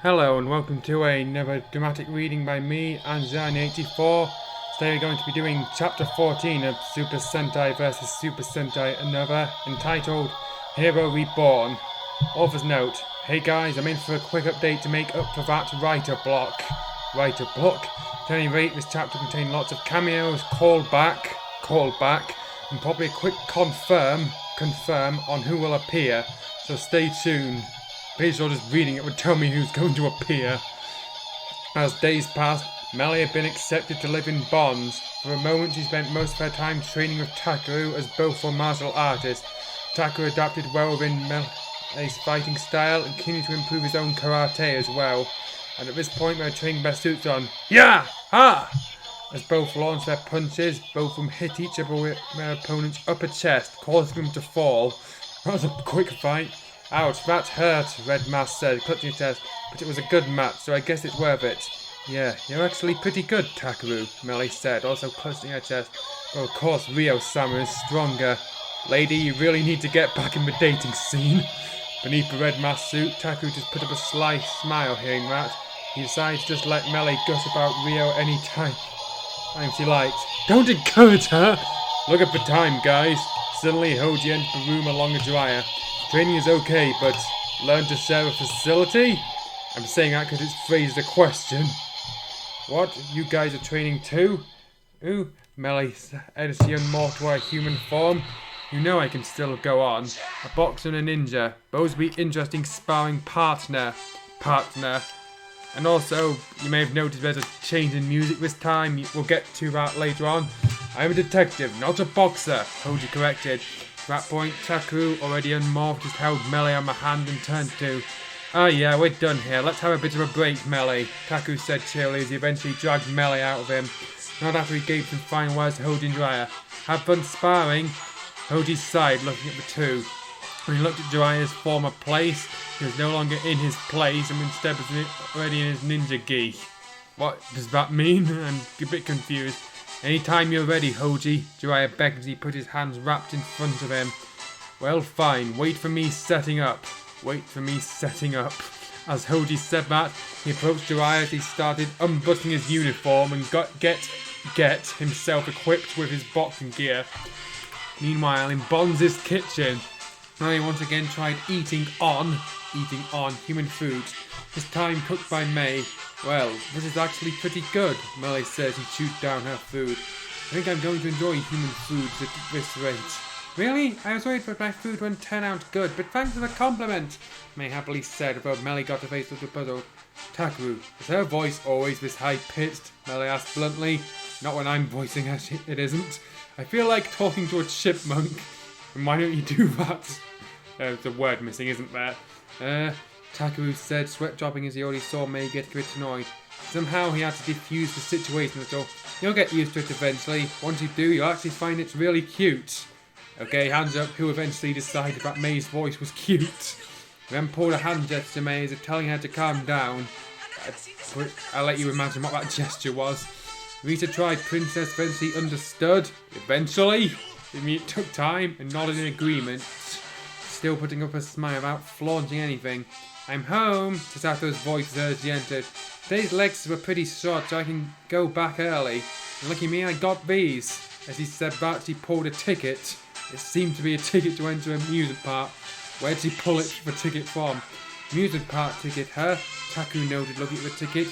Hello and welcome to another dramatic reading by me and Zan84. Today we're going to be doing chapter 14 of Super Sentai vs Super Sentai Another, entitled Hero Reborn. Author's note: hey guys, I'm in for a quick update to make up for that writer block. At any rate, this chapter contained lots of cameos, callback, and probably a quick confirm on who will appear, so stay tuned. Pretty sure just reading it would tell me who's going to appear. As days passed, Melly had been accepted to live in Bonds. For a moment she spent most of her time training with Takeru, as both were martial artists. Takeru adapted well within Melly's fighting style and continued to improve his own karate as well. And at this point they were training their suits on Ya! Ha! As both launched their punches, both of them hit each other with their opponent's upper chest, causing them to fall. That was a quick fight. Ouch, that hurt, Red Mask said, clutching his chest, but it was a good match, so I guess it's worth it. Yeah, you're actually pretty good, Takeru, Melly said, also clutching her chest. Well, of course, Rio-sama is stronger. Lady, you really need to get back in the dating scene. Beneath the Red Mask suit, Takeru just put up a sly smile hearing that. He decided to just let Melly gush about Rio any time she liked. Don't encourage her! Look at the time, guys. Suddenly, Hoji entered the room along a dryer. Training is okay, but learn to share a facility? I'm saying that because it's phrased a question. What? You guys are training too? Ooh, Melly said as she unmorphed to her human form. You know I can still go on. A boxer and a ninja. Both be interesting sparring partner. And also, you may have noticed there's a change in music this time. We'll get to that later on. I'm a detective, not a boxer, Hoji corrected. At that point, Takeru, already unmorphed, just held Melly on the hand and turned to, "Ah yeah, we're done here. Let's have a bit of a break, Melly," Takeru said cheerily as he eventually dragged Melly out of him. Not after he gave some fine words to Hoji and Jiraiya. "Have fun sparring." Hoji sighed, looking at the two. When he looked at Jiraiya's former place, he was no longer in his place and instead was already in his ninja gi. What does that mean? I'm a bit confused. "Anytime you're ready, Hoji," Jiraiya begged as he put his hands wrapped in front of him. "Well, fine. Wait for me setting up." As Hoji said that, he approached Jiraiya as he started unbuttoning his uniform and get himself equipped with his boxing gear. Meanwhile, in Bonds' kitchen, Melly once again tried eating on human foods, this time cooked by May. "Well, this is actually pretty good," Melly said as he chewed down her food. "I think I'm going to enjoy human foods at this rate." "Really? I was worried that my food wouldn't turn out good, but thanks for the compliment," May happily said, though Melly got her face a little puzzled. "Takeru, is her voice always this high-pitched?" Melly asked bluntly. "Not when I'm voicing her, it isn't. I feel like talking to a chipmunk." "And why don't you do that?" There's a word missing, isn't there? Takeru said, sweat dropping as he already saw May get a bit annoyed. Somehow he had to defuse the situation, so you'll get used to it eventually. Once you do, you'll actually find it's really cute. Okay, hands up, who eventually decided that May's voice was cute. Then pulled a hand gesture to May as if telling her to calm down. I'll let you imagine what that gesture was. Rita tried Princess, eventually understood. Eventually? I mean, it took time and nodded in agreement. Still putting up a smile without flaunting anything. "I'm home," Chisato's voice as she entered. "Today's legs were pretty short, so I can go back early. And lucky me, I got these." As he said that, she pulled a ticket. It seemed to be a ticket to enter an amusement park. Where'd she pull the ticket from? "Amusement park ticket, huh?" Takeru noted, looking at the ticket.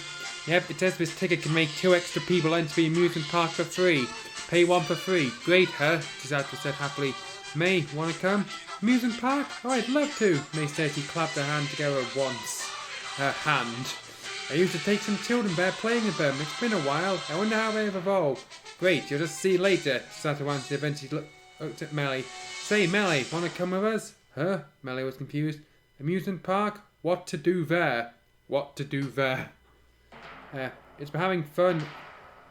"Yep, it says this ticket can make 2 extra people enter the amusement park for free. Pay 1 for free. Great, huh?" Chisato said happily. "May, wanna come?" "Amusement park? Oh, I'd love to," May said. She clapped her hand together once. Her hand. "I used to take some children there playing with them. It's been a while. I wonder how they've evolved." "Great, you'll just see later," Sato answered. Eventually looked at Melly. "Say, Melly, wanna come with us?" "Huh?" Melly was confused. "Amusement park? What to do there?" It's for having fun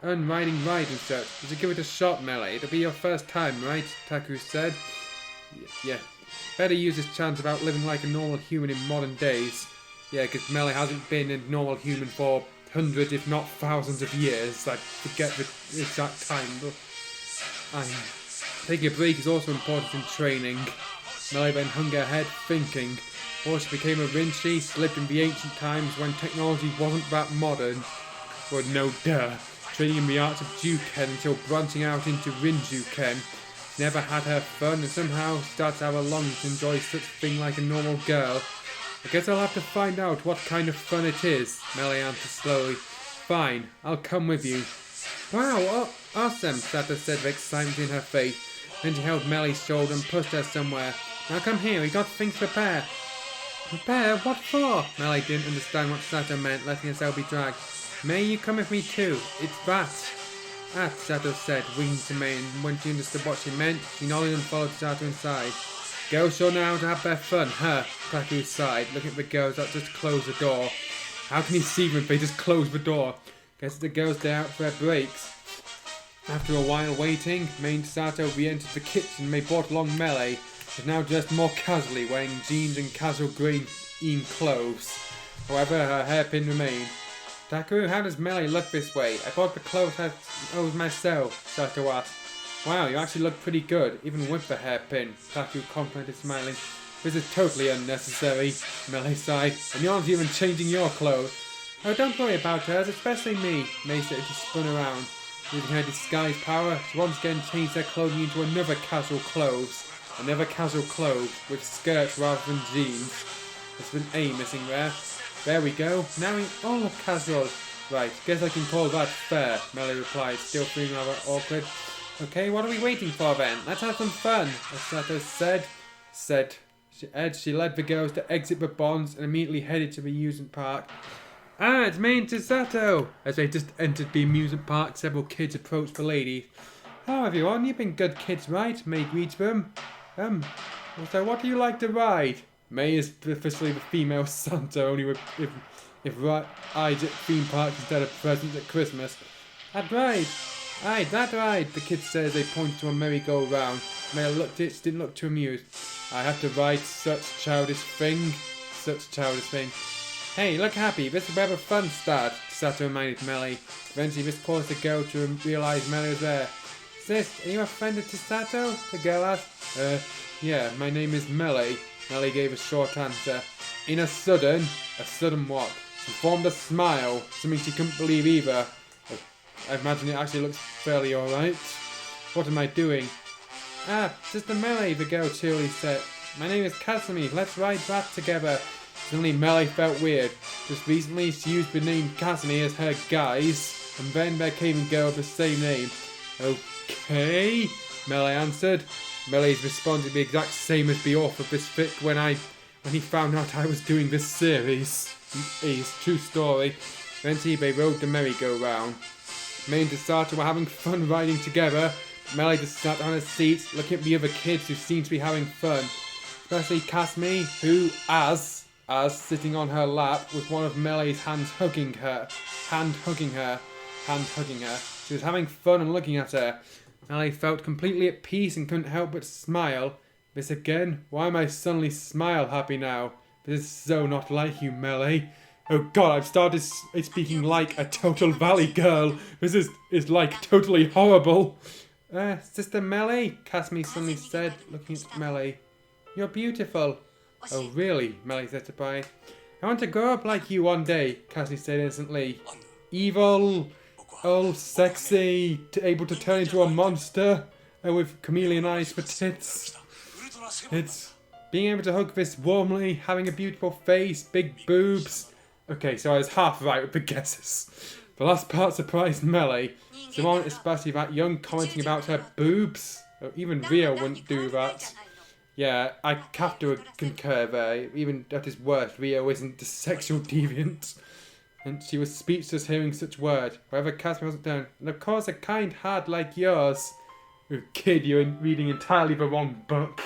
and riding rides and such. You should give it a shot, Melly. It'll be your first time, right?" Takeru said. Yeah. Better use this chance about living like a normal human in modern days. Yeah, because Melly hasn't been a normal human for hundreds, if not thousands of years. I forget the exact time, but taking a break is also important in training. Melly then hung her head, thinking. Or she became a Rinchi, lived in the ancient times when technology wasn't that modern. Well, no duh. Training in the arts of Juken until branching out into Rinjuken. She never had her fun and somehow started to have a longing to enjoy such a thing like a normal girl. I guess I'll have to find out what kind of fun it is, Melee answered slowly. Fine, I'll come with you. Wow, awesome, Sato said with excitement in her face. Then she held Melee's shoulder and pushed her somewhere. Now come here, we got things to prepare. Prepare? What for? Melee didn't understand what Sato meant, letting herself be dragged. May you come with me too? It's that. Ah, Sato said, winking to May, and when she understood what she meant, she nodded and followed Sato inside. Girls sure know how to have their fun, huh? Taku sighed, looking at the girls that just closed the door. How can you see them if they just close the door? Guess it's the girls' day out for their breaks. After a while waiting, May and Sato re-entered the kitchen and they brought along Melee, who was now dressed more casually, wearing jeans and casual green clothes. However, her hairpin remained. Taku, how does Melee look this way? I bought the clothes myself, Sato asked. Wow, you actually look pretty good, even with the hairpin, Taku complimented, smiling. This is totally unnecessary, Melee sighed, and you aren't even changing your clothes. Oh, don't worry about hers, especially me, May said as she spun around. Using her disguise power, she once again changed her clothing into another casual clothes with skirts rather than jeans. There's an A missing there. There we go, now we all look casual. Right, guess I can call that fair, Melee replied, still feeling rather awkward. Okay, what are we waiting for then? Let's have some fun, as Sato said. She led the girls to exit the bonds and immediately headed to the amusement park. Ah, it's May and Sato! As they just entered the amusement park, several kids approached the lady. Hello everyone, you've been good kids, right? May greeted them. So what do you like to ride? May is officially the female Santa, only if rides at theme parks instead of presents at Christmas. That ride! Aye, that ride, the kid said as they pointed to a merry-go-round. May looked at it, didn't look too amused. I have to ride such childish thing. Hey, look happy, this is where the fun starts, Sato reminded Melee. Eventually this caused the girl to realise Melee was there. Sis, are you a friend to Sato? The girl asked. Yeah, my name is Melee. Melee gave a short answer. In a sudden what? She formed a smile, something she couldn't believe either. I imagine it actually looks fairly alright. What am I doing? Ah, Sister Melee, the girl cheerily said. My name is Kasumi, let's ride that together. Suddenly Melee felt weird. Just recently she used the name Kasumi as her guise, and then there came a girl with the same name. Okay, Melee answered. Melee's response would be the exact same as the author of this fic when he found out I was doing this series. It's true story. Eventually they rode the merry-go-round. May and Sato were having fun riding together. Melee just sat on her seat, looking at the other kids who seemed to be having fun. Especially Kasumi, who, as sitting on her lap with one of Melee's hands hugging her. She was having fun and looking at her. Melee felt completely at peace and couldn't help but smile. This again? Why am I suddenly smile happy now? This is so not like you, Melee. Oh god, I've started speaking like a total valley girl. This is like totally horrible. Sister Melee, Kasumi suddenly said, looking at Melee. You're beautiful. Oh really? Melee said surprised. I want to grow up like you one day, Kasumi said innocently. Evil, sexy, able to turn into a monster, and with chameleon eyes for tits. It's being able to hug this warmly, having a beautiful face, big boobs. Okay, so I was half right with the guesses. The last part surprised Melee. Someone, especially that young, commenting about her boobs. Even Rio wouldn't do that. Yeah, I have to concur there. Even at his worst, Rio isn't a sexual deviant. And she was speechless hearing such words. However, Casper wasn't done. And of course, a kind heart like yours. Oh, kid, you're reading entirely the wrong book.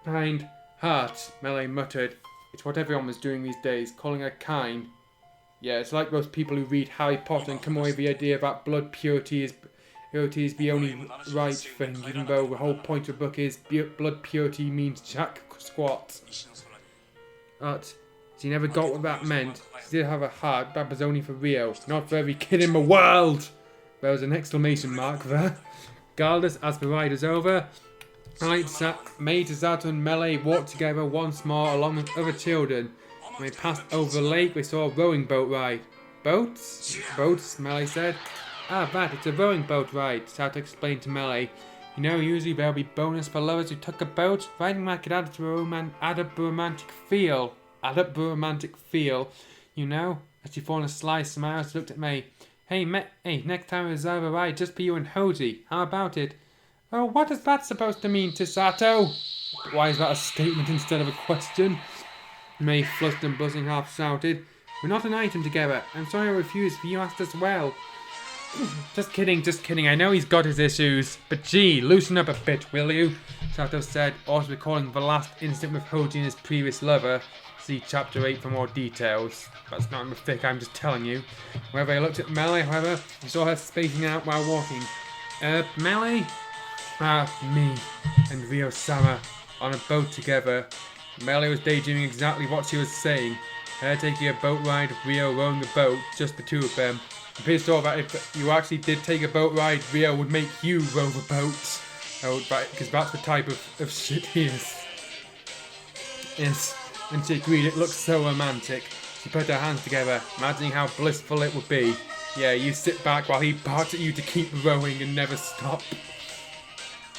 Kind heart, Melee muttered. It's what everyone was doing these days, calling her kind. Yeah, it's like those people who read Harry Potter and come away with the idea that blood purity is the only right thing, even though the whole point of the book is blood purity means jack squat. But she never got what that meant. She did have a heart, that was only for Rio, not for every kid in the world! There was an exclamation mark there. Regardless, as the ride is over, Maid, Zato and Melee walked together once more along with other children. When we passed over the lake, we saw a rowing boat ride. Boats? Boats, Melee said. Ah, it's a rowing boat ride, Zato explained to Melee. You know, usually there'll be bonus for lovers who took a boat. Riding like it added up the romantic feel. You know? As she formed a sly smile, she looked at me. Hey, next time we reserve a ride, just be you and Hoji. How about it? Oh, what is that supposed to mean, Sato? Why is that a statement instead of a question? May, flushed and buzzing, half shouted. We're not an item together. I'm sorry I refused, but you asked as well. Just kidding. I know he's got his issues. But gee, loosen up a bit, will you? Sato said, also recalling the last incident with Hoji and his previous lover. See chapter 8 for more details. That's not a mistake, I'm just telling you. Whenever I looked at Melee, however, I saw her spacing out while walking. Melee? Me and Ryo-sama on a boat together. Melee was daydreaming exactly what she was saying. Her taking a boat ride, Ryo rowing the boat, just the two of them. I'm pissed off that if you actually did take a boat ride, Ryo would make you row the boat. Oh, because that's the type of shit he is. Yes, and she agreed it looked so romantic. She put her hands together, imagining how blissful it would be. Yeah, you sit back while he barks at you to keep rowing and never stop.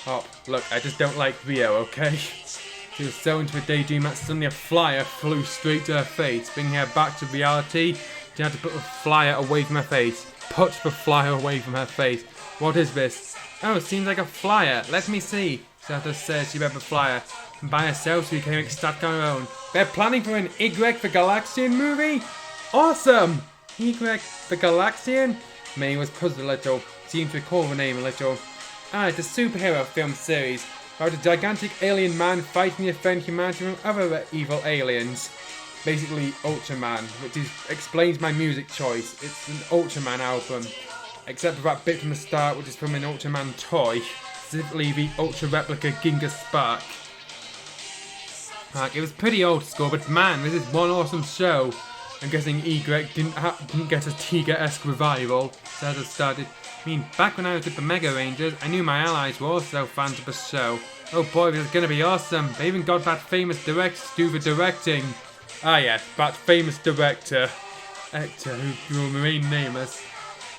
Oh, look, I just don't like Ryo, okay? She was so into a daydream that suddenly a flyer flew straight to her face, bringing her back to reality. She had to put the flyer away from her face. Put the flyer away from her face. What is this? Oh, it seems like a flyer. Let me see. Sato said she read the flyer. And by herself, she became ecstatic on her own. They're planning for an Y the Galaxian movie? Awesome! Y the Galaxian? May was puzzled a little. Seemed to recall the name a little. It's a superhero film series about a gigantic alien man fighting to defend humanity from other evil aliens. Basically, Ultraman, which explains my music choice. It's an Ultraman album, except for that bit from the start, which is from an Ultraman toy, specifically the Ultra Replica Ginga Spark. It was pretty old school, but man, this is one awesome show. I'm guessing Y didn't get a Tiga-esque revival, so I started. I mean, back when I was with the Mega Rangers, I knew my allies were also fans of the show. Oh boy, this is gonna be awesome. They even got that famous director to do the directing. Ah yes, that famous director. Actor who will remain nameless.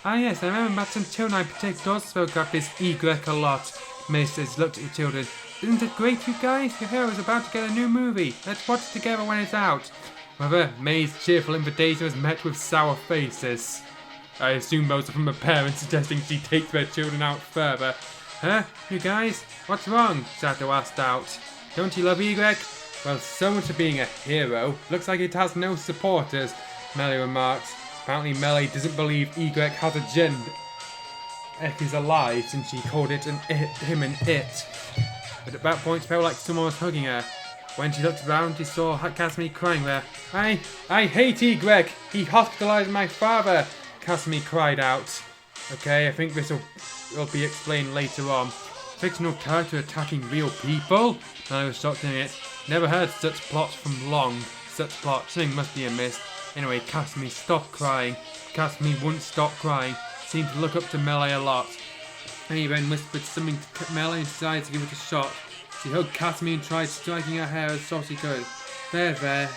Ah yes, I remember that some children I particularly spoke up this Y a lot. Maesters looked at the children. Isn't it great, you guys? Your hero is about to get a new movie. Let's watch it together when it's out. However, May's cheerful invitation was met with sour faces. I assume those are from the parents suggesting she take their children out further. Huh? You guys? What's wrong? Sato asked out. Don't you love Y? Well, so much for being a hero. Looks like it has no supporters, Melee remarked. Apparently Melee doesn't believe Y has a gender. Ek is alive since she called it him an it. But at that point it felt like someone was hugging her. When she looked around, she saw Kasumi crying there. I hate Y! He hospitalized my father! Kasumi cried out. Okay, I think this will be explained later on. Fictional character attacking real people? I was shocked in it. Never heard such plots from Long. Such plot, something must be amiss. Anyway, Kasumi stopped crying. Kasumi wouldn't stop crying. Seemed to look up to Melee a lot. He then whispered something to Melee and decided to give it a shot. She hugged Kasumi and tried striking her hair as soft as she could. There.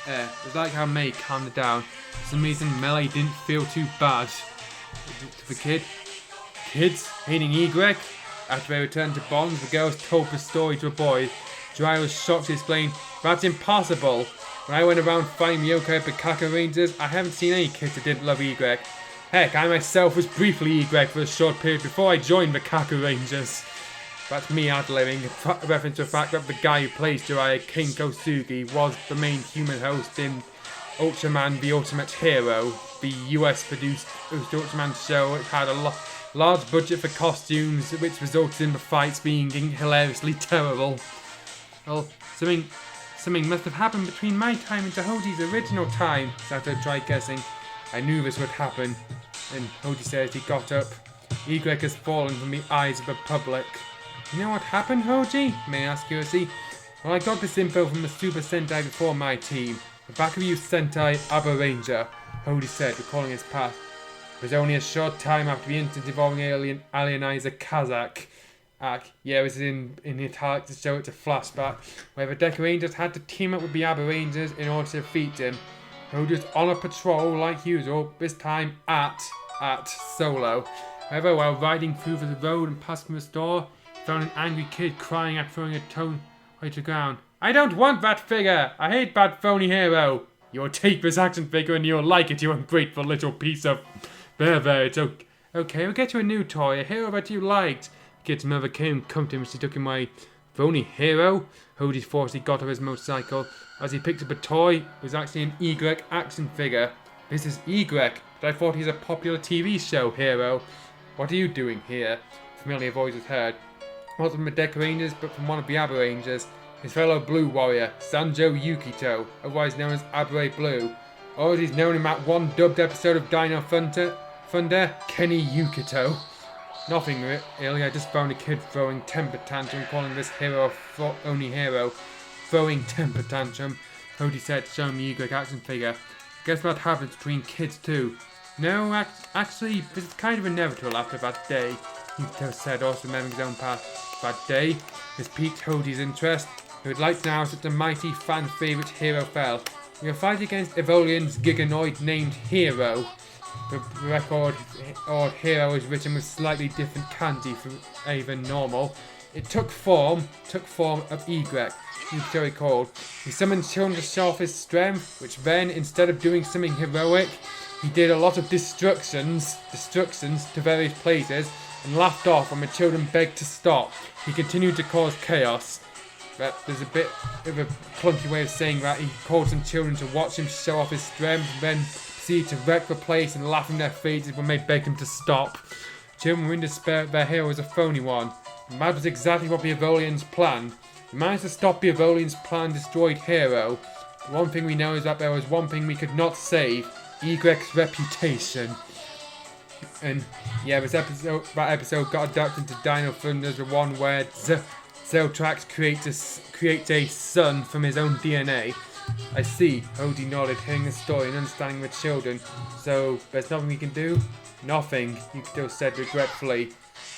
It was like how May calmed her down. For some reason, Melee didn't feel too bad. To the kids hating Y. After they returned to Bonds, the girls told the story to the boys. Dry was shocked to explain, that's impossible. When I went around fighting Yokai at the Kaka Rangers, I haven't seen any kids that didn't love Y. Heck, I myself was briefly Y for a short period before I joined the Kaka Rangers. That's me ad-libbing, a reference to the fact that the guy who plays Jiraiya, King Kosugi, was the main human host in Ultraman The Ultimate Hero, the US-produced Ultraman show. It had a large budget for costumes, which resulted in the fights being hilariously terrible. Well, something must have happened between my time and Hoji's original time, Sato tried guessing. I knew this would happen. And Hoji says he got up. Y has fallen from the eyes of the public. You know what happened, Hoji? May I ask curiously? Well, I got this info from the Super Sentai before my team. The back of you Sentai Aber Ranger, Hoji said, recalling his past. It was only a short time after the incident involving Alienizer Kazak. Yeah, it was in the italics to show it's a flashback, where the Deca Rangers had to team up with the Abba Rangers in order to defeat him. Who was on a patrol like usual, this time at Solo. However, while riding through the road and passing the store, he found an angry kid crying out, throwing a toy to the ground. I don't want that figure! I hate that phony hero! You'll take this action figure and you'll like it, you ungrateful little piece of... There, it's okay, we'll get you a new toy, a hero that you liked. The kid's mother came and comforted him as he took him my phony hero. Hody forcibly got off his motorcycle. As he picked up a toy, it was actually an Y action figure. This is Y, but I thought he's a popular TV show hero. What are you doing here? Familiar voice was heard. Not from the Deca Rangers, but from one of the Abba Rangers. His fellow Blue Warrior, Sanjo Yukito, otherwise known as Abre Blue. Or as he's known in that one dubbed episode of Dino Thunder, Kenny Yukito. Nothing really, I just found a kid throwing temper tantrum, calling this hero a only hero. Throwing temper tantrum, Hody said, showing me Y action figure. Guess what happens between kids too? No, actually, this is kind of inevitable after that day, Yukito said, also remembering his own past. That day, this piqued Hody's interest. He would like to know such a mighty fan favourite hero fell. We will fight against Evolian's giganoid named Hero. The record or hero is written with slightly different kanji from even normal. It took form of Y, Yukito recalled. He summoned children to show off his strength, which then, instead of doing something heroic, he did a lot of destructions to various places, and laughed off when the children begged to stop. He continued to cause chaos. But there's a bit of a clunky way of saying that. He called some children to watch him show off his strength, and then proceeded to wreck the place and laugh in their faces when they begged him to stop. Children were in despair that their hero was a phony one. And that was exactly what the Evolians planned. They managed to stop the Evolians' plan destroyed hero. The one thing we know is that there was one thing we could not save, Y's reputation. And yeah, that episode got adapted to Dino Thunder, the one where Zeltrax creates a son from his own DNA. I see, Hody nodded, hearing the story and understanding the children. So, there's nothing we can do? Nothing, Yukito said regretfully.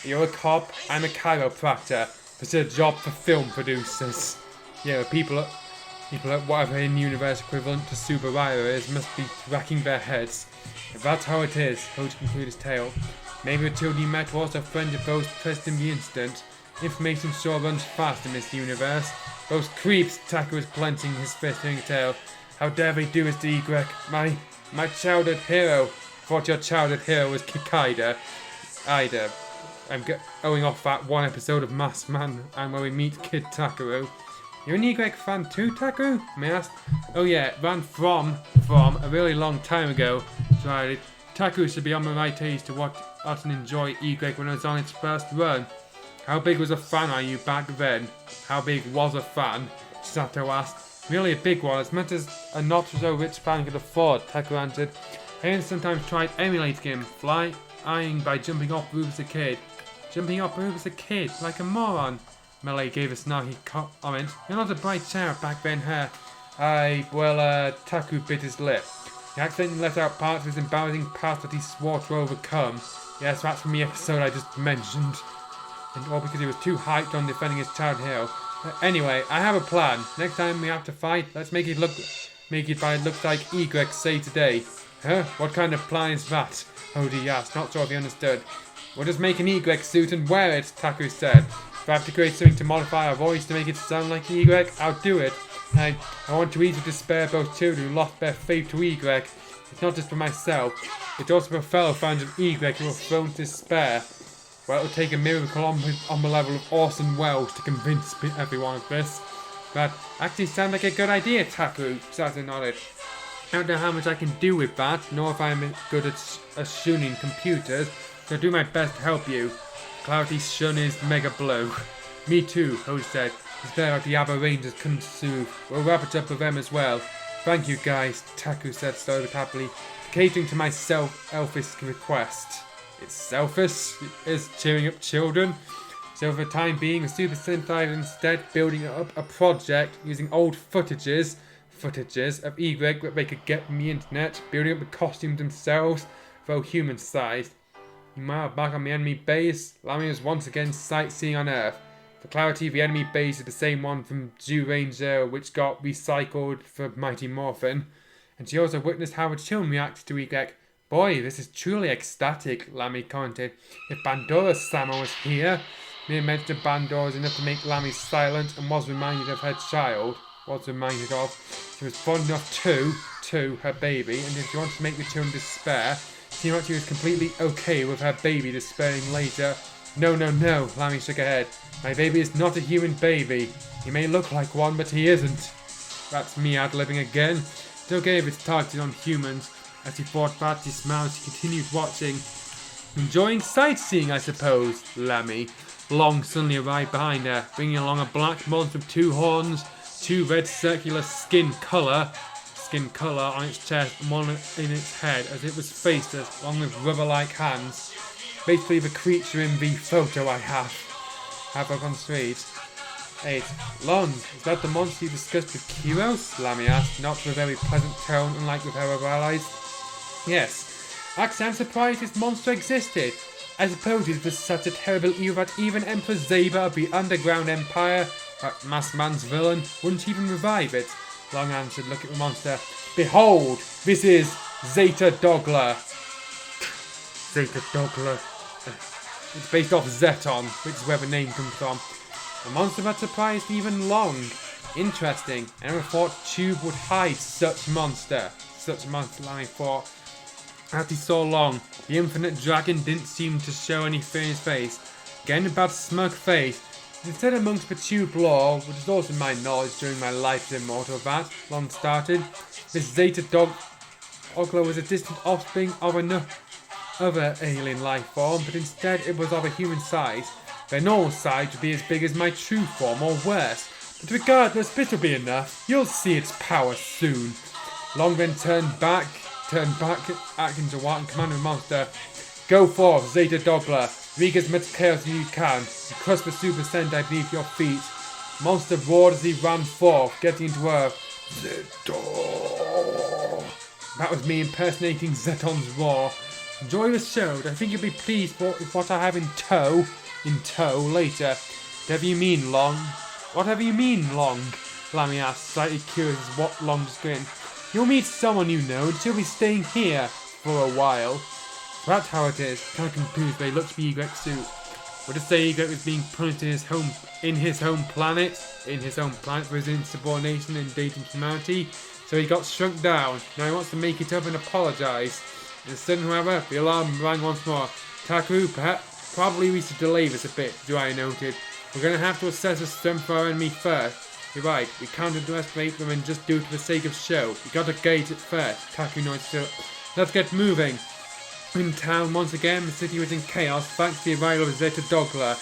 You're a cop, I'm a chiropractor. This is a job for film producers. Yeah, people at whatever in-universe equivalent to Subaraya is must be racking their heads. If that's how it is, Hody concluded his tale. Maybe the children you met were also friends of those present in the incident. Information sure runs fast in this universe. Those creeps, Taku was clenching his fist, hearing a tale. How dare they do this to Y? My childhood hero. I thought your childhood hero was Kikaida. I'm going off that one episode of Masked Man and where we meet Kid Takaru. You're an Y fan too, Taku? May I ask? Oh yeah, it ran from a really long time ago. Tried it. Taku should be on the right age to watch and enjoy Y when it was on its first run. How big was a fan are you back then? How big was a fan? Sato asked. Really a big one, as much as a not so rich fan could afford, Taku answered. I even sometimes tried emulating him, flying by jumping off roofs as a kid. Jumping off roofs as a kid, like a moron. Melee gave a snarky comment. You're not a bright child back then, huh? Taku bit his lip. He accidentally left out parts of his embarrassing past that he swore to overcome. Yes, that's from the episode I just mentioned. And all because he was too hyped on defending his child hero. Anyway, I have a plan. Next time we have to fight, let's make it looks like Y say today. Huh? What kind of plan is that? Hody asked, not sure if he understood. We'll just make an Y suit and wear it, Taku said. If I have to create something to modify our voice to make it sound like Y, I'll do it. I want to ease the despair of those children who lost their faith to Y. It's not just for myself, it's also for fellow fans of Y who are thrown to despair. Well, it'll take a miracle on the level of Orson Welles to convince everyone of this. That actually sounds like a good idea, Taku, Sato nodded. I don't know how much I can do with that, nor if I'm good at shunning computers, so I'll do my best to help you. Clarity Shun is Mega Blue. Me too, Hody said. It's there the Abba Rangers couldn't soothe. We'll wrap it up with them as well. Thank you guys, Taku said slowly but happily, catering to my selfish request. It's selfish, is cheering up children. So for the time being, the Super Sentai is instead building up a project using old footages of Y that they could get from the internet, building up the costumes themselves, though human-sized. Meanwhile, back on the enemy base, Lammy is once again sightseeing on Earth. For clarity, the enemy base is the same one from Zoo Ranger, which got recycled for Mighty Morphin. And she also witnessed how the children reacted to Egek. Boy, this is truly ecstatic, Lammy commented. If Bandora-sama was here, mere mention of Bandora is enough to make Lammy silent and was reminded of her child. She was fond enough to her baby, and if she wanted to make the children despair, seemed like she was completely okay with her baby despairing later. No, Lammy shook her head. My baby is not a human baby. He may look like one, but he isn't. That's me ad-libbing again. It's okay if it's targeted on humans. As he thought that, he smiled as he continued watching. Enjoying sightseeing, I suppose, Lammy. Long suddenly arrived behind her, bringing along a black monster with 2 horns, 2 red circular skin colour on its chest and one in its head as it was faceless, along with rubber-like hands. Basically the creature in the photo I have. Have up on street. 8. Long, is that the monster you discussed with Kiros? Lammy asked, not with a very pleasant tone, unlike with her other allies. Yes. Actually, I'm surprised this monster existed. I suppose it was such a terrible evil that even Emperor Zeba of the Underground Empire, that masked man's villain, wouldn't even revive it. Long answered, look at the monster. Behold, this is Zeta Dogla. Zeta Dogla. It's based off Zeton, which is where the name comes from. A monster that surprised even Long. Interesting. I never thought Tube would hide such a monster, Lammy thought. As he saw Long, the infinite dragon didn't seem to show any fear in his face. Again, a bad smug face. Instead amongst the Tube lore, which is also my knowledge during my life as immortal that, Long started, this Zeta Dogla was a distant offspring of another alien life form, but instead it was of a human size. Their normal size would be as big as my true form, or worse. But regardless, this will be enough. You'll see its power soon. Long then turned back, acting to Watt and commanded the monster. Go forth, Zeta Dogla. Wreak as much chaos as you can, and crush the Super Sentai beneath your feet. Monster roared as he ran forth, getting into Earth. Zeta! That was me impersonating Zeton's roar. Enjoy the show. I think you'll be pleased with what I have in tow later. Whatever you mean, Long? Lammy asked, slightly curious as what Long's grin. You'll meet someone you know, and she'll be staying here for a while. That's how it is. Kind of confused, but he looked at the Egrek's suit. Would it say Egrek was being punished in his home planet for his insubordination and dating humanity? So he got shrunk down. Now he wants to make it up and apologise. Instead, however, the alarm rang once more. Taku, probably we should delay this a bit, Dry noted. We're going to have to assess the strength of our enemy first. You're right, we can't underestimate them and just do it for the sake of show. We got to gauge it first. Taku nodded still. Let's get moving. In town once again, the city was in chaos thanks to the arrival of Zeta Dogla.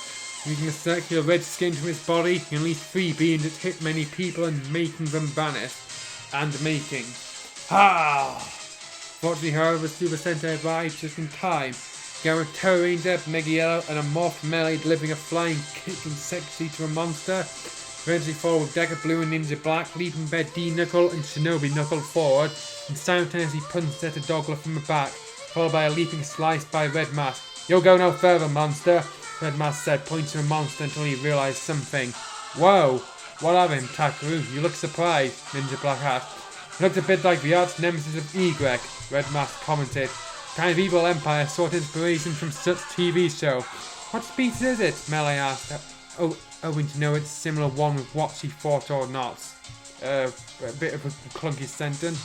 Using a circular red skin from his body, he unleashed 3 beams that hit many people and making them vanish. Fortunately, however, Super Sentai arrived just in time. Gamma Terror Ranger, Mega Yellow, and a Morph Melee delivering a flying kick and sexy to a monster. Eventually followed with Deca Blue and Ninja Black, leaping Bed D-Knuckle and Shinobi Knuckle forward, and simultaneously punched Zeta Dogla from the back, followed by a leaping slice by Red Mask. You'll go no further, monster, Red Mask said, pointing to the monster until he realised something. Whoa, what of him, Takeru? You look surprised, Ninja Black asked. He looked a bit like the arch nemesis of Egrek, Red Mask commented. Kind of evil empire sought inspiration from such TV show. What species is it? Melee asked, hoping to know its similar one with what she thought or not. A bit of a clunky sentence.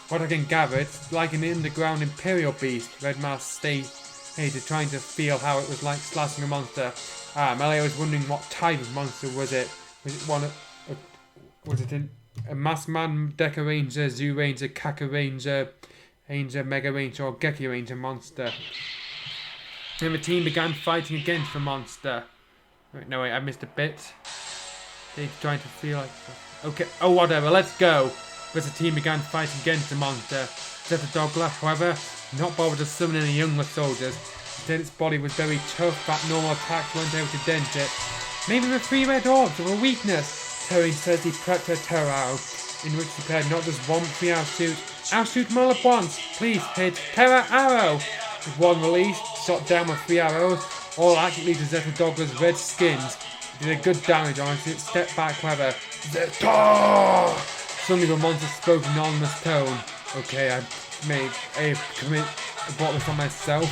What I can gather, it's like an underground imperial beast, Red Mask stated, trying to feel how it was like slashing a monster. Melee was wondering what type of monster was it. Was it a Masked Man, Deca Ranger, Zoo Ranger, Kaka Ranger, Mega Ranger, or Geki Ranger monster? Then the team began fighting against the monster. Wait, I missed a bit. They're trying to feel like... Okay, whatever, let's go. But the team began fighting against the monster. Zeta Dogla, however, not bothered to summon any younger soldiers. Instead, its body was very tough that normal attacks weren't able to dent it. Maybe the 3 red orbs were a weakness. Terry says he prepped her terror arrow, in which he prepared not just one 3-hour shoot. I'll shoot them all at once. Please hit terror arrow. With one release, shot down with 3 arrows, all accurately to Zeta Dogla's red skins. He did a good damage on it, stepped back however. Zeta! Suddenly the monster spoke in an ominous tone. Okay, I brought this on myself.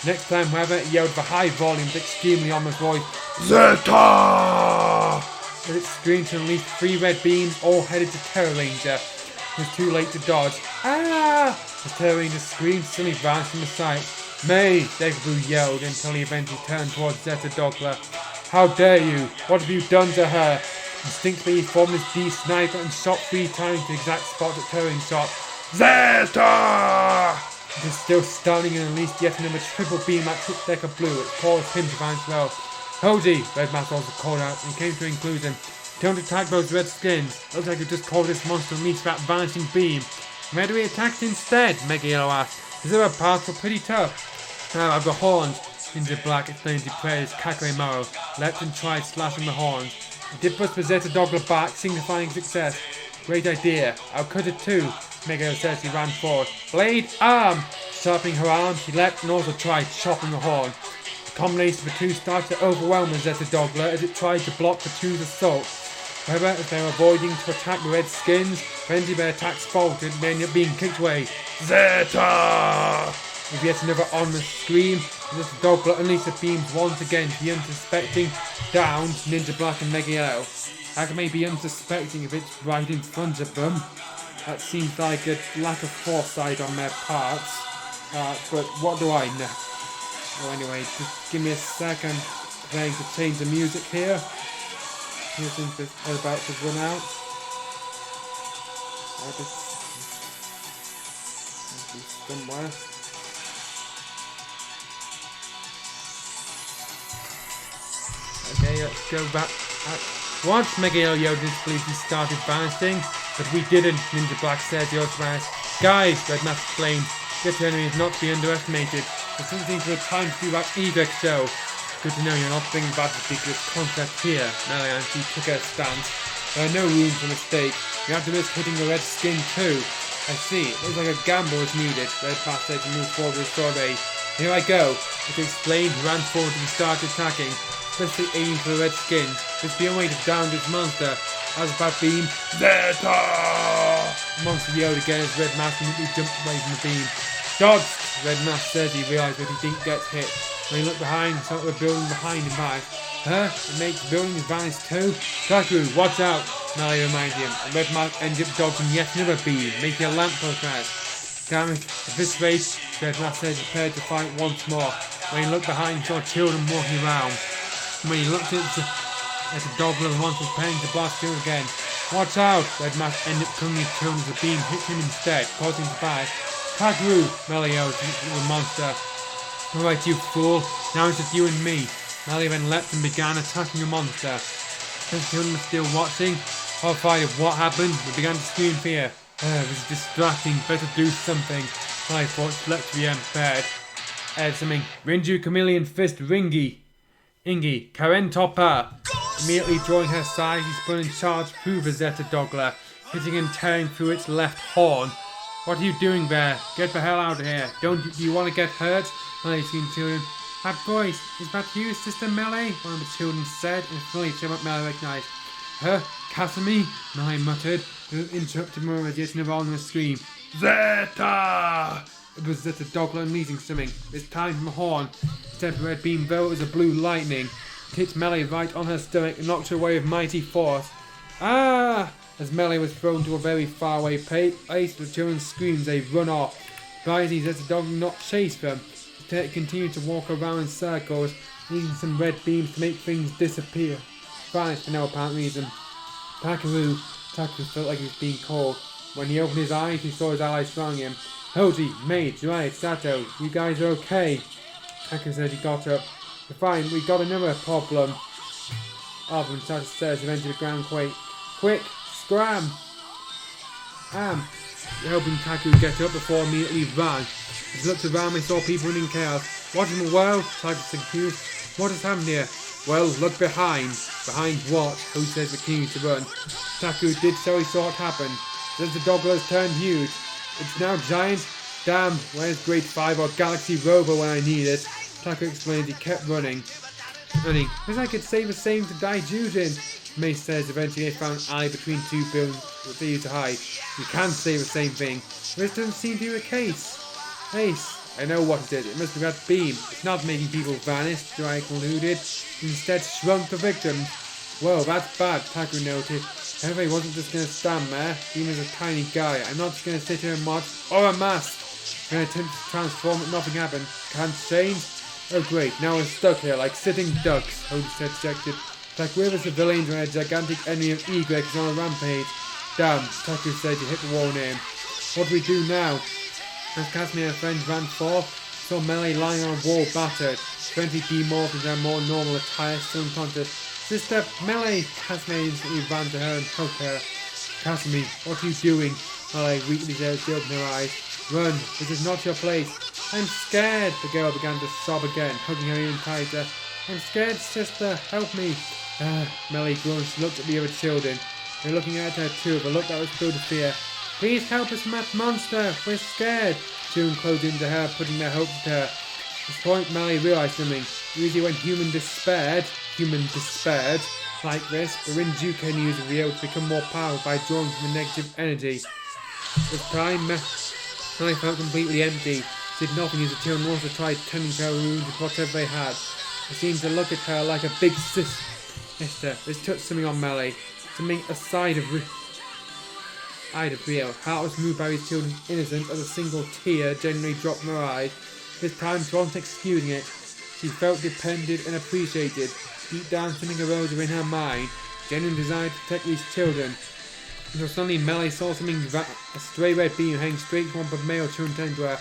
Next time, however, he yelled with a high volume, extremely ominous voice. Zeta! As it screamed to unleash 3 red beams, all headed to Terror Ranger. It was too late to dodge. Ah! As Terror Ranger screamed, suddenly vanished from the sight. May! Dagobah yelled until he eventually turned towards Zeta Dogla. How dare you! What have you done to her? Instinctively he formed his D-sniper and shot 3 times to the exact spot that Terror Ranger shot. Zeta! It was still stunning and unleashed yet another triple beam that took Decker Blue, which caused him to vanish well. Hody! Red Mask also called out and came to a conclusion. Don't attack those red skins. Looks like you just called this monster and unleashed that vanishing beam. Where do we attack instead? Mega Yellow asked. Is there a path for pretty tough? Now I've got horns. Ninja Black explained to praise Kakure Maro, leapt and tried slashing the horns. He did push Zeta Dogla back, signifying success. Great idea. I'll cut it too. Mega Yellow said as he ran forward. Blade, arm! Sharpening her arm, she leapt and also tried chopping the horn. The combination of the two started to overwhelm the Zeta Dogla as it tried to block the two's assault. However, as they were avoiding to attack the red skins, eventually their attacks faltered and they ended up being kicked away. Zeta! With yet another ominous scream, Zeta Dogla unleashed the beams once again to the unsuspecting, downed Ninja Black and Mega Yellow. How can they be unsuspecting if it's right in front of them? That seems like a lack of foresight on their parts. But what do I know? Oh, anyway, just give me a second. Playing to change the music here. Since it's about to run out. I'll just somewhere. Okay, let's go back. Once Mega Yellow yelled his police and started vanishing, but we didn't, Ninja Black said to us. Guys, Red Mask explained, this enemy is not to be underestimated. There's something for the time to do that Evex show. Good to know you're not bringing back the ridiculous concept here. Melianty took her stance. There are no room for mistake. You have to risk hitting the red skin too. I see, it looks like a gamble is needed. Red Mask said to move forward with Sorbet. Here I go. As he explained, he ran forward and started attacking. Especially aiming for the red skin. This be a way to down this monster. As about beam, Zeta! The monster yelled again as Red Mask immediately jumped away from the beam. Dodge! Red Mask said he realised that he didn't get hit. When he looked behind, he saw the building behind him back. Huh? It makes the building vanish too? Taku, watch out! Melee reminded him, and Red Mask ended up dodging yet another beam, making a lamppost crash. Damn it, at this rate, Red Mask said he prepared to fight once more. When he looked behind, he saw children walking around. When he looked at the Dogla, the monster was preparing to blast through again. Watch out! Red Mask ended up coming his children as the beam hit him instead, causing him to die. Kagru! Melee yelled at the monster. Alright, you fool. Now it's just you and me. Melee then leapt and began attacking the monster. As the children were still watching, horrified of what happened, they began to scream in fear. This is distracting. Better do something. I thought slept to be unprepared. Add something. Rinju Chameleon Fist Ringy. Ingi, Karen Topper! Immediately drawing her side, he spun and charged through the Zeta Dogla, hitting and tearing through its left horn. What are you doing there? Get the hell out of here. Do you want to get hurt? Melee screamed to him. That voice, is that you, Sister Melee? One of the children said, and fully Melee recognized. Huh? Kasumi? Melee muttered, interrupted more with yet another ominous scream. Zeta! It was Zeta Dogla unleashing something, this time from a horn. Instead of red beam, though, it was a blue lightning. It hit Melee right on her stomach and knocked her away with mighty force. Ah! As Melee was thrown to a very far away place, the children screamed as they run off. Rising, Zeta Dogla not chase them. Instead, it continued to walk around in circles, using some red beams to make things disappear. Vanished for no apparent reason. Taku felt like he was being called. When he opened his eyes, he saw his allies surrounding him. Hoji, Mage, Riot, Sato, you guys are okay? Taku said he got up. We're fine, we got another problem. Arthur and Sato stairs eventually the ground quake. Quick, scram! Helping Taku get up before immediately ran. As he looked around, he saw people in chaos. What in the world? Taku was confused. What has happened here? Well, look behind. Behind what? Who says continued to run? Taku did so he saw it happen. Since the Dogla's turned huge. It's now giant. Damn, where's Grade 5 or Galaxy Rover when I need it? Taku explained he kept running. Wish I could say the same to Daijujin. May says eventually they found an alley between two buildings for you to hide. You can say the same thing, but this doesn't seem to be the case. Ace, I know what it is. It must be that beam. It's not making people vanish, Jiraiya concluded. Instead shrunk the victims. Well, that's bad, Taku noted. However, he wasn't just going to stand there. Even as a tiny guy, I'm not just going to sit here and watch. Or a mask! I'm going to attempt to transform, but nothing happened. Can't change? Oh great, now we're stuck here like sitting ducks, Holy said dejected. Like we're the civilians when a gigantic enemy of Y is on a rampage. Damn, Taku said you hit the wall name. What do we do now? As Kasumi and her friends ran forth, saw Melee lying on a wall battered, 20 demorphed into her more normal attire, still unconscious. Sister, Melee! Kasumi instantly ran to her and hugged her. Kasumi, what are you doing? Melee weakly said as she opened her eyes. Run, this is not your place. I'm scared, the girl began to sob again, hugging her even tighter. I'm scared, sister, help me. Melee groaned. She looked at the other children. They were looking at her too, with a look that was filled with fear. Please help us from that monster, we're scared. Children closed into her, putting their hopes to her. At this point, Melee realised something. Usually when human despaired like this, the Rinjuken user will be able to become more powerful by drawing from the negative energy. This time, Melee felt completely empty. She did nothing as the children also tried tending to her wounds with whatever they had. They seemed to look at her like a big sister. This touched something on Melee. Something aside of real. Heart was moved by these children's innocence as a single tear genuinely dropped from her eyes. This time she wasn't excusing it. She felt depended and appreciated. Deep down something arose within her mind. Genuine desire to protect these children. Until suddenly Melee saw something, a stray red beam hanging straight from one of the male children turned to her.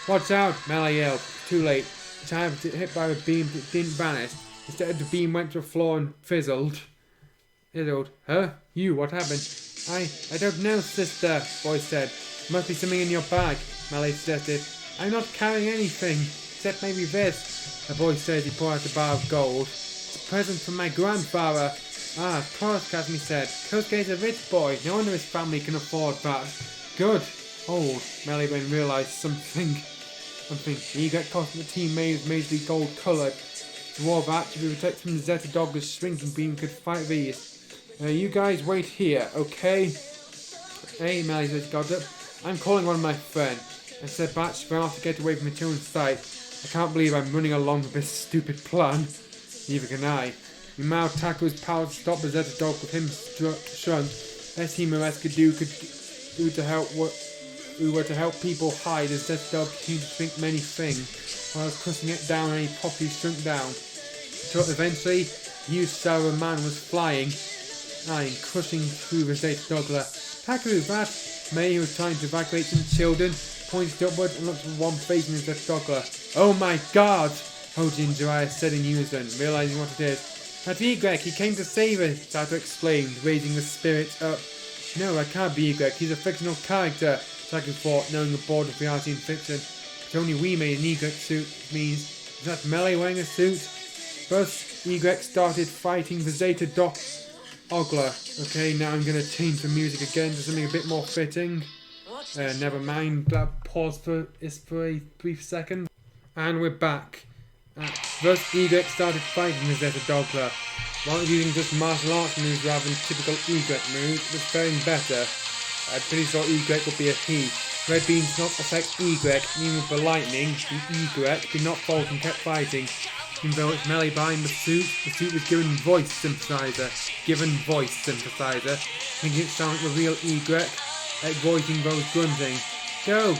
Watch out! Melee yelled. Too late. The child was hit by the beam but didn't vanish. Instead the beam went to the floor and fizzled. Huh? You, what happened? I don't know, sister, boy said. Must be something in your bag, Melee suggested. I'm not carrying anything, except maybe this. The boy said he pulled out a bar of gold. It's a present from my grandfather. Ah, of course, Kasumi said. Kosuke's a rich boy. No wonder his family can afford that. Good. Old, Melee then realised something. The egret costume the team made was majorly gold coloured. To wore that to be protected from the Zeta Dogger's shrinking beam could fight these. You guys wait here, okay? Hey, Melee said she got up. I'm calling one of my friends. I said back, she ran off to get away from the children's sight. I can't believe I'm running along with this stupid plan. Neither can I. Meanwhile, Taku's power to stop the Zeta Dog with him shrunk. Best he could do to help people hide as Zeta Dog continued to shrink many things, while crushing it down and he properly shrunk down. Until eventually, the huge Sour Man was flying, crushing through the Zeta Dogler. Taku, that! May, who was trying to evacuate some children, pointed upward and looked at one facing the Zeta Dogler. Oh my god! Hoji and Jiraiya said in unison, realising what it is. That Y, he came to save us, Taku exclaimed, raising the spirits up. No, that can't be Y, he's a fictional character, Taku thought, knowing the border of reality and fiction. But only we made an Y suit, means, is that Melee wearing a suit? Thus, Y started fighting the Zeta Ogler. Okay, now I'm going to change the music again to something a bit more fitting. Never mind, that pause for a brief second. And we're back. Thus, Y started fighting the Zeta Dogler. While using just martial arts moves rather than typical Y moves, it was faring better. I'm pretty sure Y would be a he. Red beams did not affect Y, even with the lightning, the Y did not falter and kept fighting. Even though it's Melee behind the suit was given voice synthesizer, making it sound like the real Y, voicing those grunting. Go,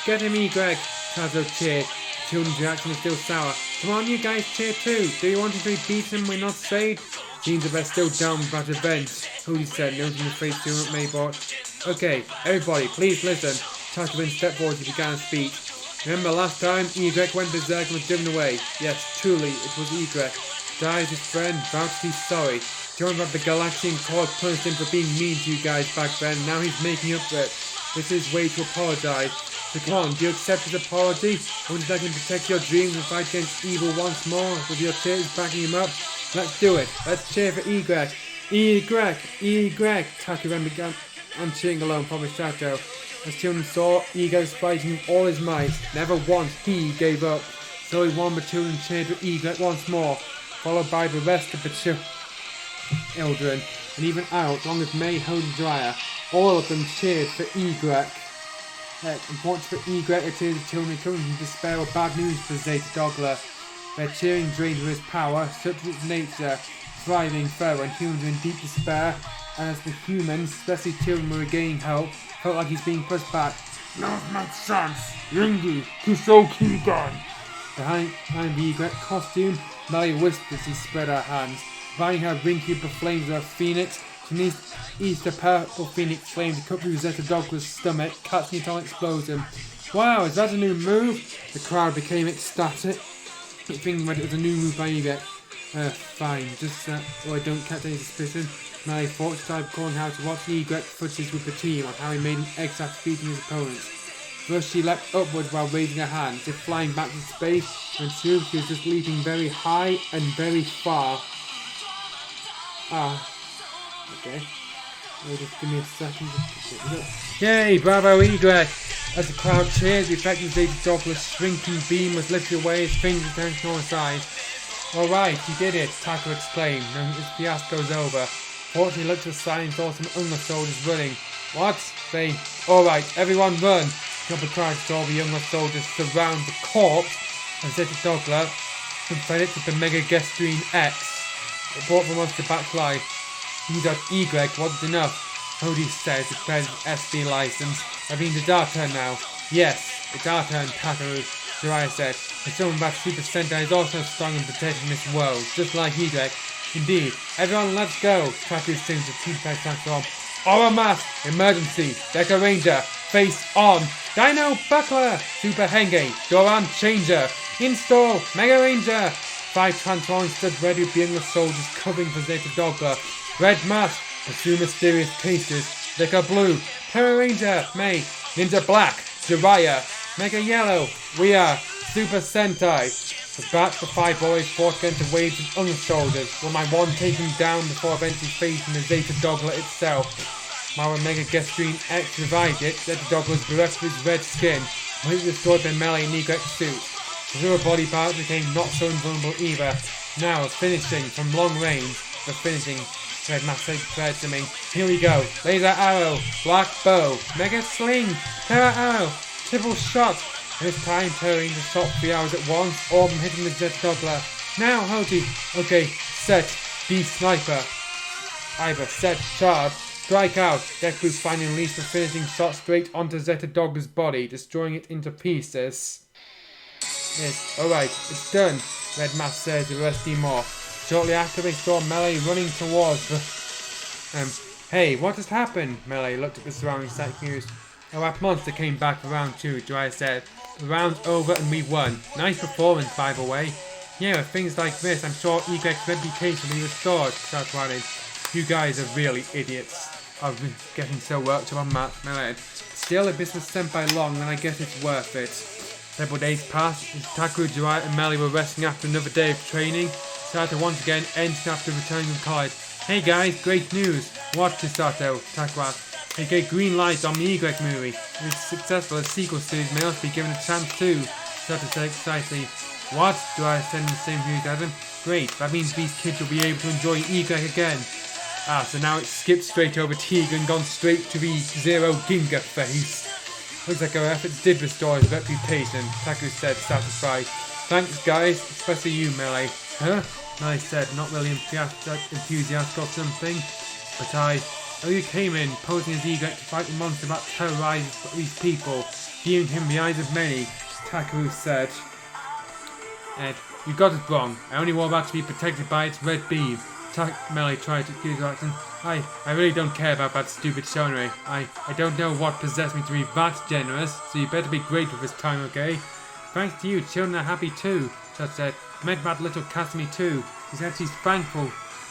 get him Y, Tazo cheered. Children's reaction was still sour. Come on, you guys cheer too. Do you want him to be beaten when not saved? Seems that they're still down with that event, Hoodie said, noting the face Student Maybot. Okay, everybody, please listen. Taku then stepped forward as he began his speech. Remember last time Y went berserk and was driven away? Yes, truly, it was Y. Died his friend, vowed to be sorry. Joined by the Galaxian Court punished him for being mean to you guys back then, now he's making up for it. This is his way to apologise. So come on, do you accept his apology? Or would you like him to protect your dreams and fight against evil once more, with your tears backing him up? Let's do it. Let's cheer for Y. Y, Taku then began on cheering alone from his shadow. As children saw, Y was fighting with all his might. Never once he gave up. Slowly one of the children cheered with eager once more, followed by the rest of the children, and even out, along with May, Holy Dryer. All of them cheered for Egret. And watched for Egret, the tears of children coming in despair or bad news for Zeta Dogler. Their cheering drained of his power, such was its nature, thriving further when humans were in deep despair, and as the humans, especially children, were regaining hope, felt like he's being pushed back. Now's my chance! Ringy, Kusoki-gun! Behind the egret costume, Melly whispered as he spread her hands, dividing her Rinky with the flames of a phoenix. From east a purple phoenix flame to cut through Zeta Dogler's stomach, catching it on explosion. Wow, is that a new move? The crowd became ecstatic, thinking that it was a new move by Egret. Fine, just that, or I don't catch any suspicion. Melly thought she started recalling how to watch Egret footage with the team on how he made an X after beating his opponents. First she leapt upwards while raising her hand, as if flying back to space, when soon she was just leaping very high and very far. Okay. Just give me a second. Yay, bravo Egret! As the crowd cheered, the effective Zeta Dogler's shrinking beam was lifted away, his fingers dancing on his side. Alright, he did it, Taco exclaimed, knowing his fiasco's over. Fortunately looked to the side and saw some younger soldiers running. What? They... Alright, everyone run! Copper cried as all the younger soldiers surround the corpse of Zeta Dogler and fed it to the Mega Gestrine X. It brought them onto the back life. You got Egret wasn't enough, Cody said, declared his SB license. I mean, it's our turn now. Yes, it's our turn, Tataru, Jiraiya said. And someone about Super Sentai is also strong and protecting this world, just like Egret. Indeed, everyone let's go, Tataru sings the two-pack transform. Aura Mask, Emergency, Deca Ranger, Face On, Dino Buckler, Super Henge, Doran Changer, Install, Mega Ranger. 5 transformers stood ready with the younger soldiers covering for Zeta Dogler. Red Mask, Pursue Mysterious Cases, Deca Blue, Terra Ranger, May, Ninja Black, Jiraiya, Mega Yellow, we are Super Sentai. The batch the 5 boys fought against the waves of other soldiers, with my one taken down before eventually facing the Zeta Dogler itself. While Mega Gestrine X revived it, Zeta Dogler was bereft of his red skin, completely destroyed by Melee and Egret's suit. His other body parts became not so invulnerable either. Now, finishing from long range, the finishing Red Master declared to me. Here we go. Laser Arrow, Black Bow, Mega Sling, Terra Arrow, Triple Shot. And this time tearing the shot 3 hours at once, all of them hitting the Zeta Dogler. Now, Hoji. Okay, set, B Sniper. Either set, charge, strike out. Death Boost finally released the finishing shot straight onto Zeta Dogler's body, destroying it into pieces. Yes, alright, it's done, Red Mask says with rusty morph. Shortly after they saw Melee running towards the... Hey, what has happened? Melee looked at the surrounding sight confused. Oh, that monster came back for round 2, Jiraiya said. The round's over and we won. Nice performance, by the way. Yeah, with things like this, I'm sure Egret's reputation will be restored, Tato added. You guys are really idiots. I've been getting so worked up on that, Melee. Still, if this was Senpai long, then I guess it's worth it. Several days passed, as Taku, Jiraiya and Melee were resting after another day of training. Sato once again entered after returning from college. Hey guys, great news! What, Chisato? Taku asked. They gave green light on the Egret movie. If it's successful, a sequel series may also be given a chance too, Sato said excitedly. What? Jiraiya said in the same enthusiasm. Great, that means these kids will be able to enjoy Egret again. Ah, so now it's skipped straight over Tiga and gone straight to the Zero Ginga face. Looks like our efforts did restore his reputation, Taku said, satisfied. Thanks guys, especially you, Melee. Huh? Melee said, not really enthusiastic or something. But oh, you came in, posing as Egret to fight the monster that terrorizes these people, giving him the eyes of many, Taku said. Ed, you got it wrong. I only want that to be protected by its red beam. Melee tried to accuse her action. I really don't care about that stupid shonery. I don't know what possessed me to be that generous, so you better be grateful this time, okay? Thanks to you, children are happy too, Chad said. I met that little Casimir too. She said she's thankful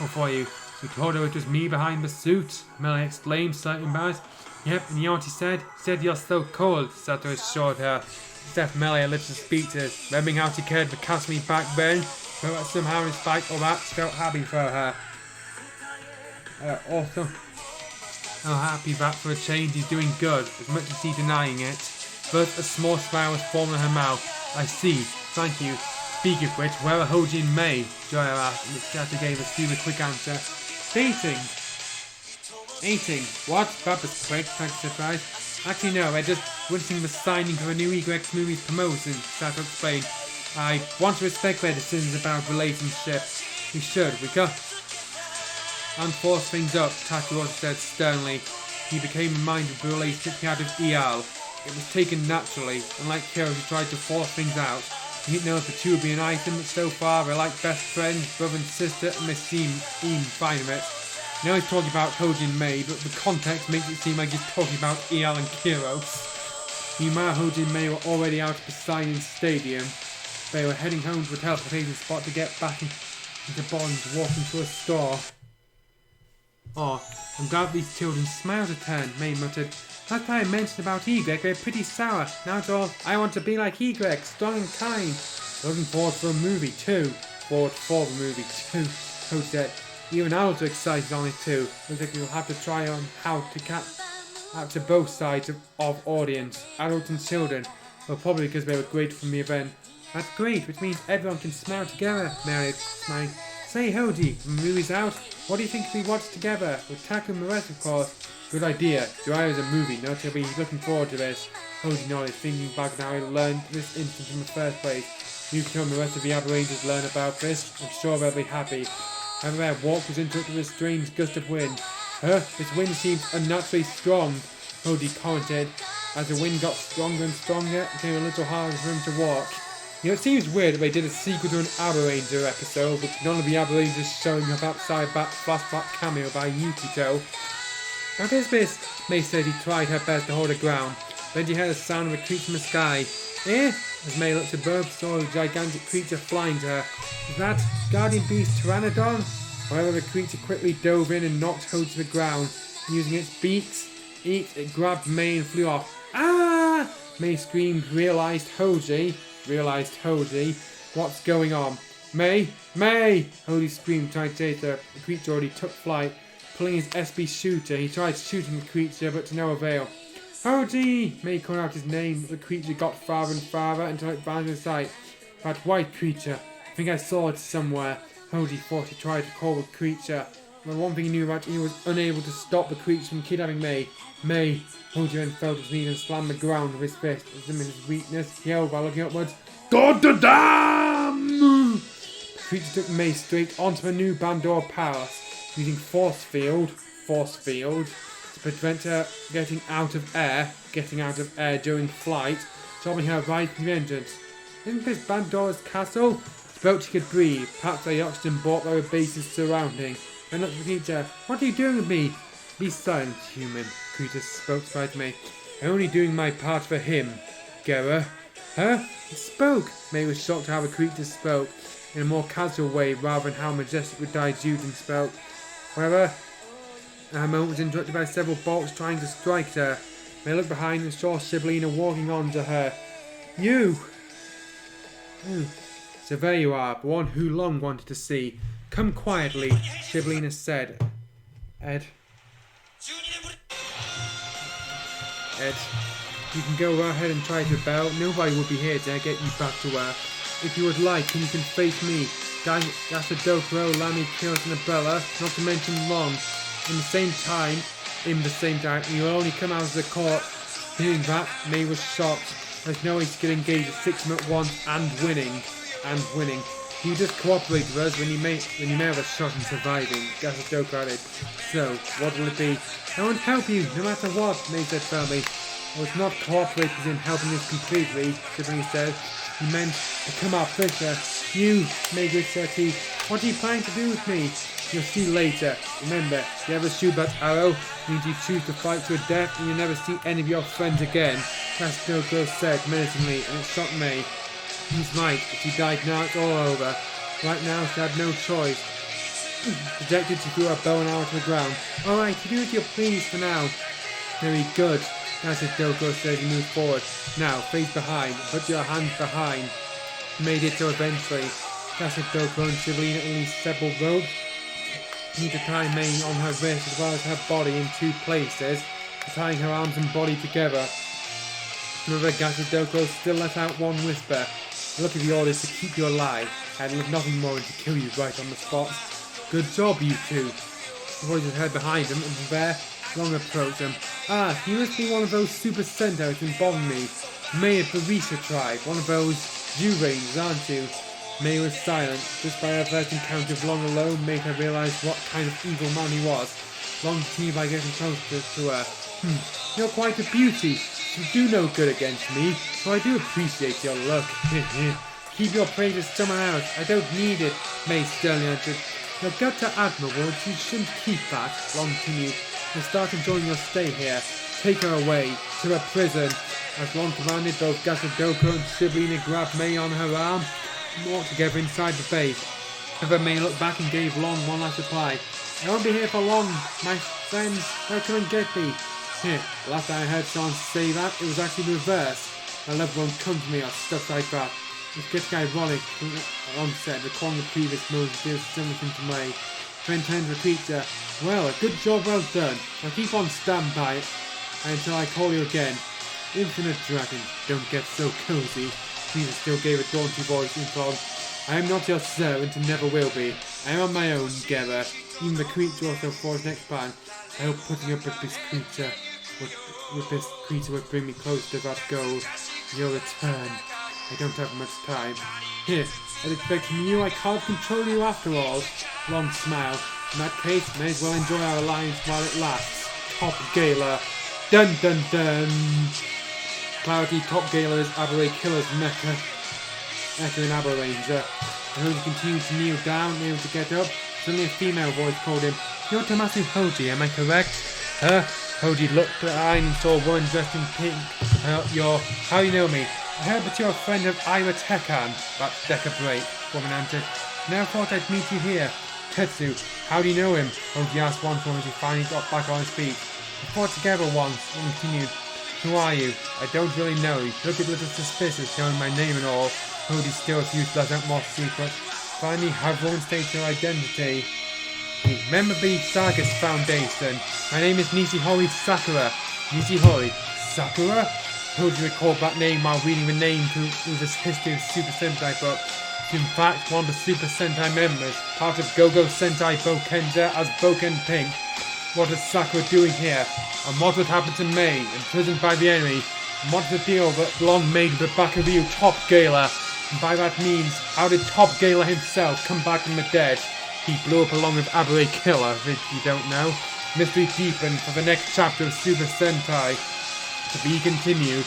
for you. You told her it was me behind the suit, Melee exclaimed, slightly embarrassed. Yep, and you know what he said? He said you're so cold, Sato assured her. Steph Melee lips to speechless, remembering how she cared for Casimir back then, but that somehow in spite of that, she felt happy for her. Also, how happy that for a change he's doing good, as much as he's denying it. First, a small smile was forming in her mouth. I see. Thank you. Speaking of which, where are Hoji and May? Joya asked, and Scatty gave a super quick answer. Dating. Eating. What? That was quick, thanks to surprise. Actually no, we're just witnessing the signing of a new EGX movie's promotion, Sato explained. I want to respect their decisions about relationships. We should, we could. And force things up, Takurosa said sternly. He became reminded of the relationship he had with Ial. It was taken naturally, unlike Kyo who tried to force things out. He didn't know if the two would be an item, but so far they're like best friends, brother and sister, and they seem fine with it. Now he's talking about Koji and May, but the context makes it seem like he's talking about Ial and Kiros. Meanwhile, Hoji and May were already out of the signing stadium. They were heading home to a teleportation spot to get back into bonds, walking to a store. Oh, I'm glad these children smiled a turn, May muttered. Last time I mentioned about Egreg, they're pretty sour. Now it's all, I want to be like Egreg, strong and kind. Looking forward for a movie too. Forward for the movie too, Hoji said. Even adults are excited on it too. Looks like we'll have to try on how to capture both sides of audience, adults and children. Well, probably because they were great from the event. That's great, which means everyone can smile together, Meredith smiled. Say Hoji, the movie's out. What do you think if we watch together? With Taku and the rest, of course. Good idea. Jiraiya's a movie, not to be looking forward to this. Hoji nodded, thinking back on how he learned this instant in the first place. Yukito and the rest of the Abba Rangers learn about this. I'm sure they'll be happy. However, their walk was interrupted with a strange gust of wind. This wind seems unnaturally strong, Hoji commented. As the wind got stronger and stronger, it became a little harder for him to walk. You know, it seems weird that they did a sequel to an Abba Ranger episode, with none of the Abba Rangers showing up outside that flashback cameo by Yukito. What is this? May said he tried her best to hold her ground. Then she heard a sound of a creature in the sky. Eh? As May looked above, saw a gigantic creature flying to her. Is that Guardian Beast Pteranodon? However, the creature quickly dove in and knocked Hoji to the ground. Using its beaks, it grabbed May and flew off. Ah! May screamed, realised Hoji. What's going on? May! Hoji screamed, trying to chase her. The creature already took flight. Pulling his SB shooter, he tried shooting the creature, but to no avail. Hoji! May called out his name. The creature got farther and farther until it vanished in sight. That white creature. I think I saw it somewhere. Hoji thought he tried to call the creature. But one thing he knew about, he was unable to stop the creature from kidnapping May. Hoji then fell to his knees and slammed the ground with his fist. As his weakness, he yelled while looking upwards. God damn! The creature took May straight onto a new Bandor Palace, using force field to prevent her getting out of air during flight, stopping her right from the entrance. Isn't this Bandor's castle? She felt she could breathe. Perhaps the oxygen brought there were bases surrounding. Then looked at the creature. What are you doing with me? Be silent, human, the creature spoke to May. I'm only doing my part for him, Gera. Huh? It spoke! May was shocked how the creature spoke, in a more casual way rather than how majestic the Daijujin spoke. However, her moment was interrupted by several bolts trying to strike her. May looked behind and saw Shibolena walking on to her. You! So there you are, the one who Long wanted to see. Come quietly, Shibolena said. Ed, you can go right ahead and try to rebel. Nobody will be here to get you back to Earth. If you would like, you can face me. That's a Dokuro, Lamy, Kiros, and Abella, not to mention Long. In the same time, you will only come out of the court. Hearing that, May was shocked. There's no way she could engage a 6 at once and winning. You just cooperate with us when you may have a shot in surviving, Gasadoka added. So, what will it be? I won't help you, no matter what, May said firmly. I was not cooperating in helping us completely, Tiffany said. He meant become our prisoner. You, May said he. What are you planning to do with me? You'll see later. Remember, if you ever shoot that arrow, means you choose to fight to a death and you'll never see any of your friends again. Gasadoka said menacingly, and it shocked May. He's right. If she died now, it's all over. Right now, she had no choice. Dejected, she threw her bow and arrow to the ground. Alright, you do as you please for now. Very good. That's it, Doko said as he moved forward. Now, face behind. Put your hands behind. He made it so eventually. That's it, Doko and Shibolena released several ropes. You need to tie May on her wrist as well as her body in 2 places, tying her arms and body together. Another Gasadoko still let out one whisper. Look at the orders to keep you alive. I'd love nothing more than to kill you right on the spot. Good job, you two. The voices heard behind him, and from there, Long approached him. Ah, you must be one of those Super Sentai who bothered me. May of the Risa tribe, one of those Rangers, aren't you? May was silent. Just by her first encounter of Long alone made her realise what kind of evil man he was. Long continued by getting closer to her. You're quite a beauty. You do no good against me, so I do appreciate your luck. Keep your praises somewhere else. I don't need it, May sternly answered. Your guts are admirable, and you shouldn't keep that. Long continued. You'll start enjoying your stay here. Take her away, to her prison. As Long commanded, both Gasadoko and Shibalina grabbed May on her arm and walked together inside the base. However, May looked back and gave Long one last reply. I won't be here for long, my friends. Don't come and get me. The last time I heard someone say that, it was actually the reverse. My loved one comes to me or stuff like that. It's getting ironic, Long said, recalling the previous moments did something to May. Then turned to the creature. Well, a good job well done. I'll keep on standby until I call you again. Infinite Dragon, don't get so cozy. Caesar still gave a daunting voice and told, I am not your servant and never will be. I am on my own, Gera. Even the creature also for his next plan. I hope putting up with this creature would bring me closer to that goal. Your return. I don't have much time. Here, I'd expect from you I can't control you after all. Long smile. In that case, may as well enjoy our alliance while it lasts. Top Gala. Dun dun dun! Clarity, Top Gala is Aberray Killer's mecha. Echo in Aberranger. And as he continued to kneel down, able to get up, suddenly a female voice called him. You're Tommaso Hoji, am I correct? Hoji looked behind and saw a woman dressed in pink. How do you know me? I heard that you're a friend of Ira Tekan. That's Deca Break, woman answered. Never thought I'd meet you here. Tetsu, how do you know him? Hoji asked once when he finally got back on his feet. We fought together once, and continued. Who are you? I don't really know. You look a little suspicious, knowing my name and all. Hoji still refused to let out more secrets. Finally, have one state your identity. Member of the Sagas Foundation. My name is Nishihori Sakura. Nishihori Sakura? Hoji recalled that name while reading the name through this history of Super Sentai book. In fact, one of the Super Sentai members, part of Go-Go Sentai Bokenja as Boken Pink. What is Sakura doing here? And what would happen to May, imprisoned by the enemy? And what is the deal that Long made with the back of you, Top Gala? And by that means, how did Top Gala himself come back from the dead? He blew up along with Aberray Killer, if you don't know. Mystery deepened for the next chapter of Super Sentai. To be continued.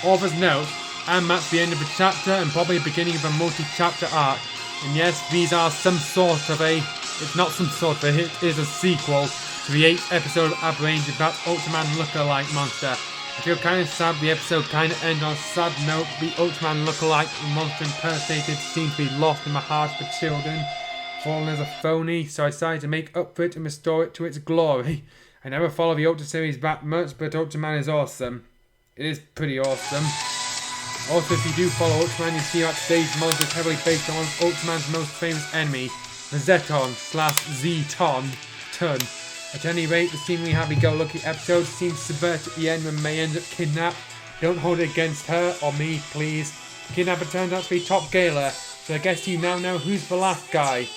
Author's note, and that's the end of the chapter and probably the beginning of a multi-chapter arc. And yes, these are some sort of a... It's not some sort of a... It is a sequel to the 8th episode of Aberranger, that Ultraman lookalike monster. I feel kind of sad the episode kind of ends on a sad note. The Ultraman lookalike monster impersonated seems to be lost in the hearts of children. Fallen as a phony, so I decided to make up for it and restore it to its glory. I never follow the Ultra series that much, but Ultraman is awesome. It is pretty awesome. Also, if you do follow Ultraman, you see that today's monster is heavily based on Ultraman's most famous enemy, the Zeton/Z-Ton. At any rate, the seemingly happy-go-lucky episode seems subverted at the end when May ends up kidnapped. Don't hold it against her or me, please. Kidnapper turns out to be Top Gala, so I guess you now know who's the last guy.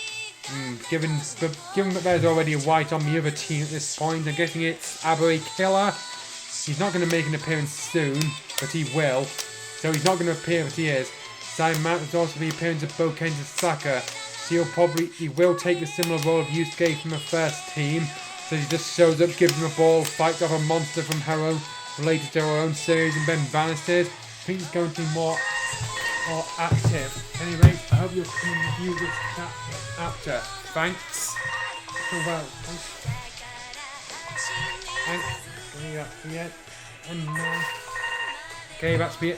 Given that there's already a white on the other team at this point, I'm guessing it's Aberray Killer. He's not going to make an appearance soon, but he will. So he's not going to appear, but he is. Side mount is also the appearance of Bokenja Saka. So he will take the similar role of Yusuke from the first team. So he just shows up, gives him a ball, fights off a monster from her own, related to her own series, and then vanishes. I think he's going to be more active. Anyway, I hope you'll come and review this chapter after. Thanks. So well. Thanks. That's the end. Okay, that's the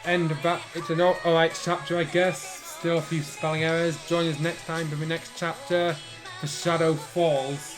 end of that. It's an alright chapter, I guess. Still a few spelling errors. Join us next time for the next chapter. The Shadow Falls.